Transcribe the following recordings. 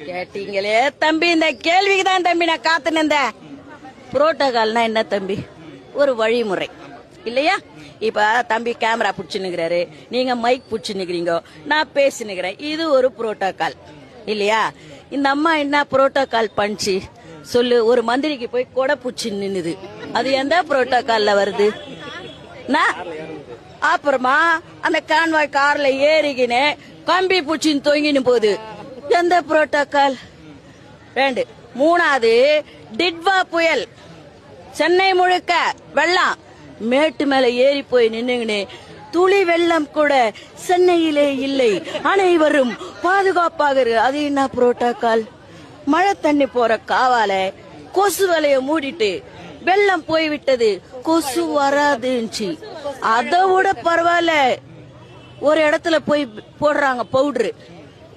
கேட்டீங்களே தம்பி, இந்த கேள்விக்கு தான் தம்பி நான் காத்து நின்றேன். புரோட்டோகால்னா என்ன தம்பி? ஒரு வழிமுறை இல்லையா? இப்ப தம்பி கேமரா புடிச்சுன்னுக்கிறாரு, நீங்க மைக் புடிச்சுன்னுக்கிறீங்க, நான் பேசினுக்கிறேன், இது ஒரு புரோட்டோகால் இல்லையா? இந்த அம்மா என்ன புரோட்டோகால் பண்ணிச்சு சொல்லு? ஒரு மந்திரிக்கு போய் கொடை புடிச்சு நின்னுது, அது எந்த புரோட்டோகால்ல வருது? அப்புறமா அந்த கான்வாய் கார்ல ஏறிக்கினே கம்பி பூச்சின்னு தொங்கின்னு போகுது, எந்த புரோட்டோகால்? ரெண்டு. மூணாவது, டிட்வா புயல், சென்னை முழுக்க வெள்ளம், மேட்டு மேல ஏறி போய் நின்னுங்கன்னு துளி வெள்ளம் கூட சென்னையிலே இல்லை, அனைவரும் பாதுகாப்பாக இருக்கு, அது என்ன புரோட்டோகால்? மழை தண்ணி போற காவால கொசு வலைய மூடிட்டு வெள்ளம் போய்விட்டது, கொசு வராதுச்சு, அதை விட பரவாயில்ல. ஒரு இடத்துல போய் போடுறாங்க பவுடரு,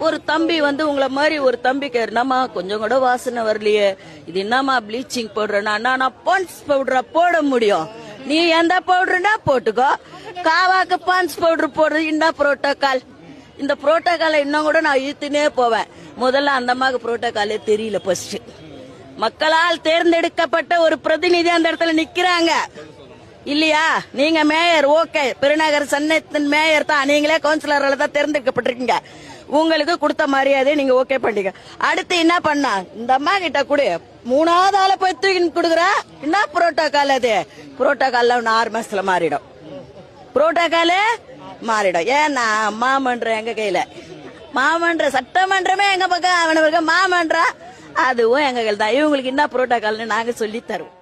ஒரு தம்பி வந்து உங்களை மாதிரி ஒரு தம்பிக்கு என்னமா கொஞ்சம் கூட வாசனை வரலையே, இது என்னமா ப்ளீச்சிங் பவுடர்னா? நான் பான்ஸ் பவுடரா போட முடியும்? நீ எந்த பவுடர்னா போட்டுக்கோ, காவாக்கு பான்ஸ் பவுடர் போடுறது என்ன புரோட்டோகால்? இந்த புரோட்டோகாலை இன்னும் கூட நான் இழுத்துனே போவேன். முதல்ல அந்த அம்மாவுக்கு புரோட்டோகாலே தெரியல. ஃபர்ஸ்ட் மக்களால் தேர்ந்தெடுக்கப்பட்ட ஒரு பிரதிநிதி அந்த இடத்துல நிக்கிறாங்க இல்லையா? நீங்க மேயர், ஓகே, பெருநகர் சென்னை மேயர் தான், நீங்களே கவுன்சிலரால தான் தேர்ந்தெடுக்கப்பட்டிருக்கீங்க, உங்களுக்கு கொடுத்த மரியாதை நீங்க ஓகே பண்ணிக்க. அடுத்து என்ன பண்ணா? இந்த அம்மா கிட்ட கூட மூணாவது ஆளை போய் தூக்கி கொடுக்குற, என்ன புரோட்டோகால்? அது புரோட்டோகால் 6 மாசத்துல மாறிடும், புரோட்டோகாலே மாறிடும். ஏன்னா மாமன்றம் எங்க கையில, மாமன்ற சட்டமன்றமே எங்க பக்கம், அவனுக்கு மாமன்றம் அதுவும் எங்க கையில் தான். இவங்களுக்கு என்ன புரோட்டோகால்னு நாங்க சொல்லி தருவோம்.